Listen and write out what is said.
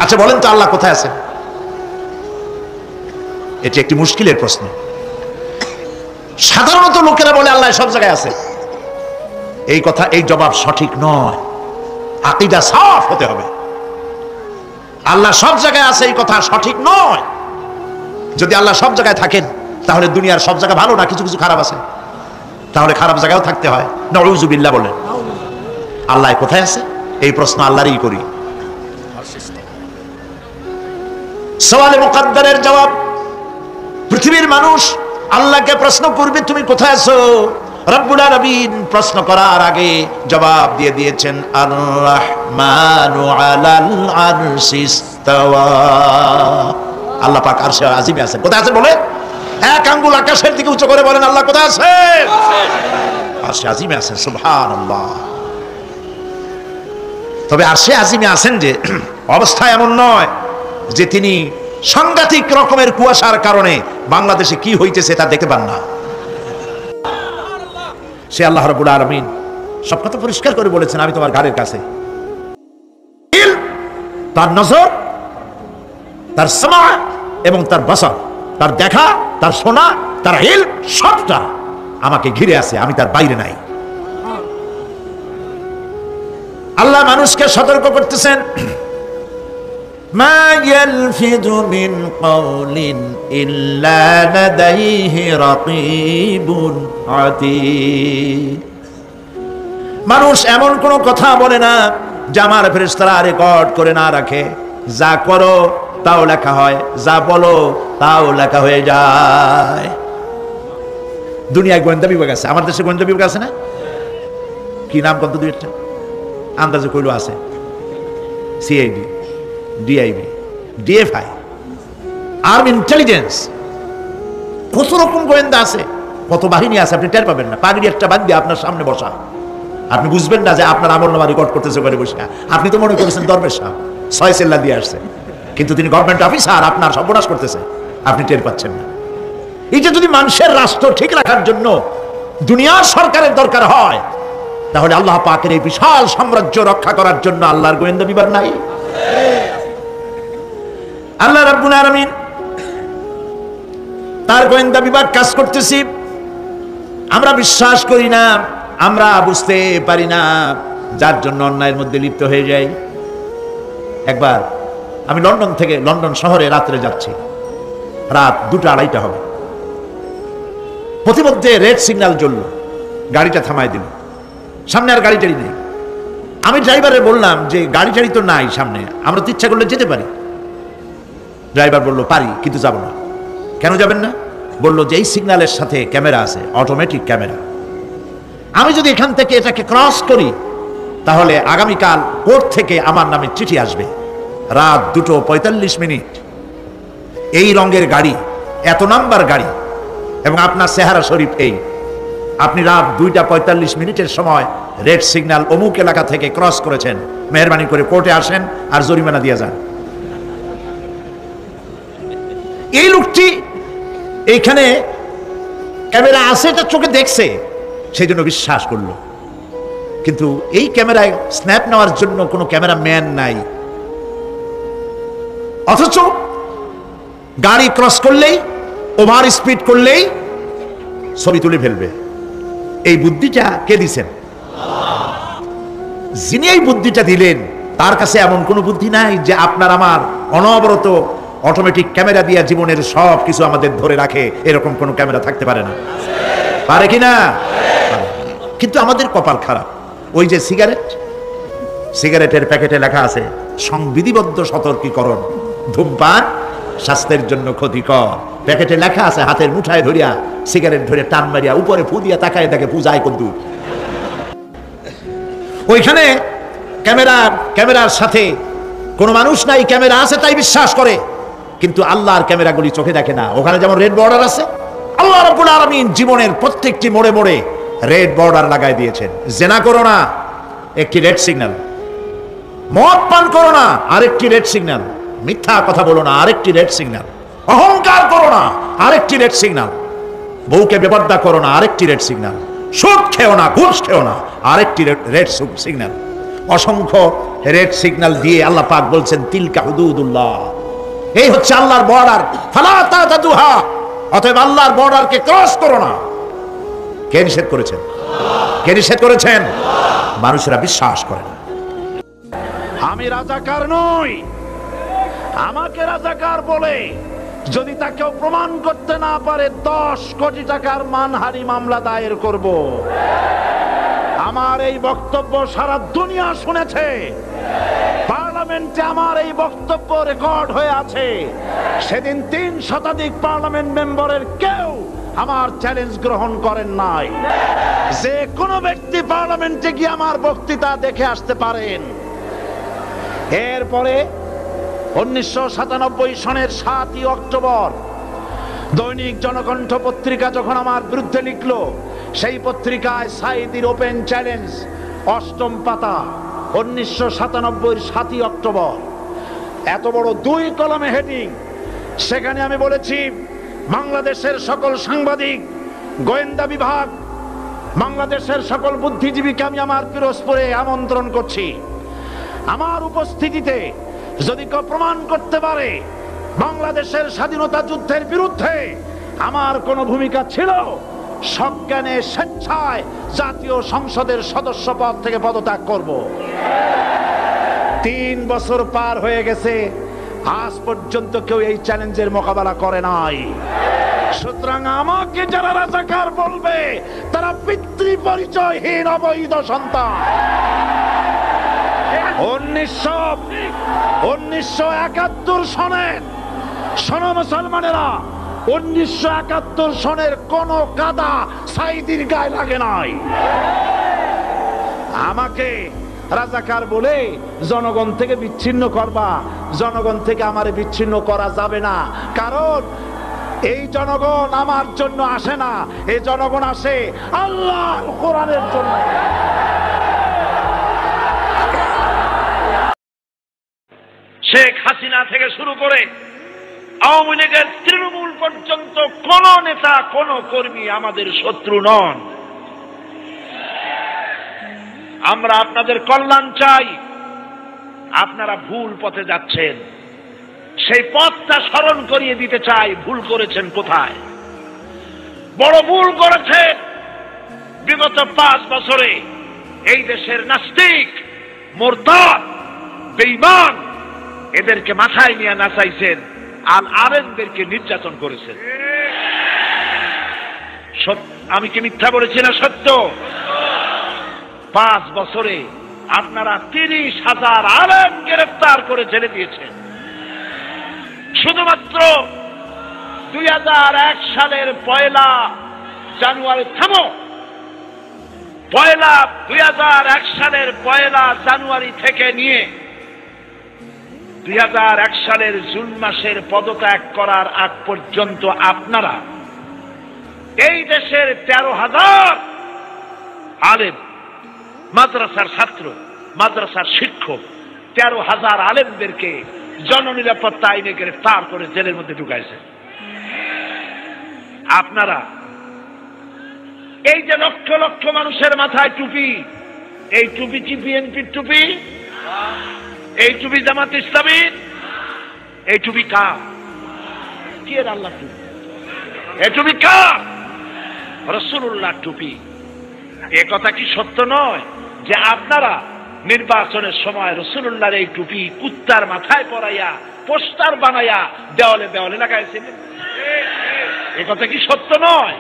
আচ্ছা বলেন তো আল্লাহ কোথায় আছেন? এটি একটি মুশকিলের প্রশ্ন। সাধারণত লোকেরা বলে আল্লাহ সব জায়গায় আছে। এই কথা, এই জবাব সঠিক নয়। আকীদা সাফ হতে হবে। আল্লাহ সব জায়গায় আছে এই কথা সঠিক নয়। যদি আল্লাহ সব জায়গায় থাকেন তাহলে দুনিয়ার সব জায়গা ভালো না, কিছু কিছু খারাপ আছে। তাহলে খারাপ জায়গাও থাকতে হয়। নাউযুবিল্লাহ বলেন। আল্লাহ কোথায় আছে এই প্রশ্ন আল্লাহরই করি। সওয়ালে মুকদ্দারের জবাব, পৃথিবীর মানুষ আল্লাহকে প্রশ্ন করবে তুমি কোথায় আছো। রব্বুল আলামিন প্রশ্ন করার আগে জবাব দিয়ে দিয়েছেন আর রাহমানু আলাল আরশিস ইসতাওয়া। আল্লাহ পাক আরশে আজিমে আছেন। কোথায় আছেন বলে? এক আঙ্গুল আকাশের দিকে উঁচু করে বলেন আল্লাহ কোথায় আছেন? আরশে আজিমে আছেন। সুবহানাল্লাহ। তবে আরশে আজিমে আছেন যে অবস্থা এমন নয় যে তিনি সাংঘাতিক রকমের কুয়াশার কারণে বাংলাদেশে কি হইতেছে তা দেখতে পান না। সে আল্লাহ রাব্বুল আলামিন সব কথা পরিষ্কার করে বলেছেন আমি তোমার ঘাড়ের কাছে। তার নজর, তার সামা এবং তার বসর, তার দেখা, তার শোনা, তার ইলম সবটা আমাকে ঘিরে আছে, আমি তার বাইরে নাই। আল্লাহ মানুষকে সতর্ক করতেছেন মা ইয়ালফিযু মিন কাওলিন ইল্লা লাদাইহি রাকীবুন আতীদ। মানুষ এমন কোন কথা বলে না যা আমার ফেরেশতারা রেকর্ড করে না রাখে। যা করো তাও লেখা হয়, যা বলো তাও লেখা হয়ে যায়। দুনিয়ায় গোয়েন্দা বিভাগ আছে, আমার দেশে গোয়েন্দা বিভাগ আছে না? কি নাম কত দুই একটা আন্দাজে কইলো আছে। CID, DIB, DFI, army intelligence, কত রকম গোয়েন্দা আছে, কত বাহিনী আছে আপনি টের পাবেন না। পাগড়ি একটা বাদ দিয়ে আপনার সামনে বসা, আপনি বুঝবেন না যে আপনার আমলনামা রেকর্ড করতেছে ঘরে বসে। আপনি তো মনে করেছেন দরবেশ সাহেব 6 সেল্লা দিয়ে আসছে, কিন্তু তিনি গভর্নমেন্ট অফিসার, আপনার সর্বনাশ করতেছে, আপনি টের পাচ্ছেন না। এটা যদি মানুষের রাষ্ট্র ঠিক রাখার জন্য দুনিয়ার সরকারের দরকার হয় তাহলে আল্লাহ পাকের এই বিশাল সাম্রাজ্য রক্ষা করার জন্য আল্লাহর গোয়েন্দা বিভাগ নাই? আল্লাহ রাব্বুল আলামিন তার গোয়েন্দা বিভাগ কাজ করতেছি। আমরা বিশ্বাস করি না, আমরা বুঝতে পারি না, যার জন্য অন্যায়ের মধ্যে লিপ্ত হয়ে যাই। একবার আমি লন্ডন থেকে, লন্ডন শহরে রাত্রে যাচ্ছি, রাত 2টা-2:30 হবে। প্রতিমধ্যে রেড সিগন্যাল জ্বলল, গাড়িটা থামায় দিল, সামনে আর গাড়ি টাড়ি নেই। আমি ড্রাইভারে বললাম যে গাড়ি টাড়ি তো নাই সামনে, আমরা তো ইচ্ছা করলে যেতে পারি। ড্রাইভার বলল পারি, কিন্তু যাব না। কেন যাবেন না? বলল যে এই সিগন্যালের সাথে ক্যামেরা আছে, অটোমেটিক ক্যামেরা। আমি যদি এখান থেকে এটাকে ক্রস করি তাহলে আগামীকাল কোর্ট থেকে আমার নামে চিঠি আসবে। রাত 2:45, এই রঙের গাড়ি, এত নাম্বার গাড়ি, এবং আপনার চেহারা শরীফ এই, আপনি রাত 2:45 সময় রেড সিগন্যাল অমুক এলাকা থেকে ক্রস করেছেন, মেহরবানি করে কোর্টে আসেন আর জরিমানা দিয়ে যান। এই লোকটি এইখানে ক্যামেরা আছে, এটা চোখে দেখছে, সেই জন্য বিশ্বাস করলো। কিন্তু এই ক্যামেরায় স্ন্যাপ নেওয়ার জন্য কোনো ক্যামেরা ম্যান নাই, অথচ গাড়ি ক্রস করলেই, ওভার স্পিড করলেই ছবি তুলে ফেলবে। এই বুদ্ধিটা কে দিছেন? যিনি এই বুদ্ধিটা দিলেন তার কাছে এমন কোনো বুদ্ধি নাই যে আপনার আমার অনবরত অটোমেটিক ক্যামেরা দিয়ে জীবনের সব কিছু আমাদের ধরে রাখে, এরকম কোনো ক্যামেরা থাকতে পারে না? পারে কিনা? কিন্তু আমাদের কপাল খারাপ। ওই যে সিগারেটের প্যাকেটে লেখা আছে সংবিধিবদ্ধ সতর্কীকরণ, ধূমপান স্বাস্থ্যের জন্য ক্ষতিকর। প্যাকেটে লেখা আছে, হাতের মুঠায় ধরিয়া সিগারেট ধরে টান মারিয়া উপরে ফু দিয়া তাকায় তাকে পূজায় কদ্দুর। ওইখানে ক্যামেরার সাথে কোনো মানুষ নাই, ক্যামেরা আছে তাই বিশ্বাস করে, কিন্তু আল্লাহর ক্যামেরাগুলি চোখে দেখে না। ওখানে যেমন রেড বর্ডার আছে, আল্লাহ রাব্বুল আলামিন জীবনের প্রত্যেকটি মোড়ে মোড়ে রেড বর্ডার লাগাই দিয়েছেন। জেনা করো না, একটি রেড সিগন্যাল। মদ পান করো না, আরেকটি রেড সিগন্যাল। মিথ্যা কথা বলো না, আরেকটি রেড সিগন্যাল। অহংকার করো না, আরেকটি রেড সিগন্যাল। বউকে বেপরদা করো না, আরেকটি রেড সিগন্যাল। সুদ খেও না, ঘুষ খেও না, আরেকটি রেড সিগন্যাল। অসংখ্য রেড সিগন্যাল দিয়ে আল্লাহ পাক বলছেন তিলকা হুদুদুল্লাহ, এই হচ্ছে আল্লাহর বর্ডার, ফালা তাতাদুহা, অতএব আল্লাহর বর্ডারকে ক্রস করো না। কে নিষেধ করেছেন? কে নিষেধ করেছেন? মানুষেরা বিশ্বাস করে না। আমি রাজাকার নই, আমাকে রাজাকার বলে যদি তাকেও প্রমাণ করতে না পারে 10 কোটি টাকার মানহানি মামলা দায়ের করব। আমার এই বক্তব্য সারা দুনিয়া শুনেছে, পার্লামেন্টে আমার এই বক্তব্য রেকর্ড হয়ে আছে। সেদিন 3 শতাধিক পার্লামেন্ট মেম্বারের কেউ আমার চ্যালেঞ্জ গ্রহণ করেন নাই। যে কোনো ব্যক্তি পার্লামেন্টে গিয়ে আমার বক্তৃতা দেখে আসতে পারেন। এরপরে 1997 সনের 7ই অক্টোবর দৈনিক জনকণ্ঠ পত্রিকা যখন আমার বিরুদ্ধে লিখলো, সেই পত্রিকায় সাঈদীর ওপেন চ্যালেঞ্জ 8ম পাতা 1997 7ই অক্টোবর, এত বড় 2 কলমে হেডিং। সেখানে আমি বলেছি, বাংলাদেশের সকল সাংবাদিক, গোয়েন্দা বিভাগ, বাংলাদেশের সকল বুদ্ধিজীবীকে আমি আমার পিরোজপুরে আমন্ত্রণ করছি। আমার উপস্থিতিতে যদি কেউ প্রমাণ করতে পারে বাংলাদেশের স্বাধীনতা যুদ্ধের বিরুদ্ধে আমার কোনো ভূমিকা ছিল, সজ্ঞানে স্বেচ্ছায় জাতীয় সংসদের সদস্য পদ থেকে পদত্যাগ করব। 3 বছর পার হয়ে গেছে, আজ পর্যন্ত কেউ এই চ্যালেঞ্জের মোকাবেলা করে নাই। সুতরাং আমাকে যারা রাজাকার বলবে তারা পিতৃ পরিচয়হীন অবৈধ সন্তান। 1971 সনের, শোনো মুসলমানেরা, 1971 সনের কোন কাদা সাঈদীর গায়ে লাগে নাই। আমাকে রাজাকার বলে জনগণ থেকে বিচ্ছিন্ন করবা, জনগণ থেকে আমারে বিচ্ছিন্ন করা যাবে না। কারণ এই জনগণ আমার জন্য আসে না, এই জনগণ আসে আল্লাহর কোরআনের জন্য। শেখ হাসিনা থেকে শুরু করে আওয়ামী লীগের তৃণমূল পর্যন্ত কোন নেতা, কোন কর্মী আমাদের শত্রু নন। আমরা আপনাদের কল্যাণ চাই। আপনারা ভুল পথে যাচ্ছেন, সেই পথটা স্মরণ করিয়ে দিতে চাই। ভুল করেছেন কোথায়? বড় ভুল করেছেন বিগত 5 বছরে এই দেশের নাস্তিক, মুরতাদ, বেঈমান এদেরকে মাথায় নিয়ে নাচাইছেন, আল আলেমদেরকে নির্যাতন করেছেন। আমি কি মিথ্যা বলেছি না সত্য? 5 বছরে আপনারা 30,000 আলেম গ্রেফতার করে জেলে দিয়েছেন। শুধুমাত্র 2001 সালের 1 জানুয়ারি, থামো, 2001 সালের 1 জানুয়ারি থেকে নিয়ে 2001 সালের জুন মাসের পদত্যাগ করার আগ পর্যন্ত আপনারা এই দেশের 13,000 আলেম, মাদ্রাসার ছাত্র, মাদ্রাসার শিক্ষক, 13,000 আলেমদেরকে জননিরাপত্তা আইনে গ্রেফতার করে জেলের মধ্যে ঢুকাইছে। আপনারা এই যে লক্ষ লক্ষ মানুষের মাথায় টুপি, এই টুপি কি বিএনপির টুপি? এই টুপি জামাত ইসলামীর? এই টুপি কার? কি এর আল্লাহ টুপি? এই টুপি কার? রাসূলুল্লাহ টুপি। এ কথা কি সত্য নয় যে আপনারা নির্বাচনের সময় রাসূলুল্লাহর এই টুপি কুত্তার মাথায় পরাইয়া পোস্টার বানাইয়া দেওয়ালে দেওয়ালে লাগাইছিলেন? এ কথা কি সত্য নয়?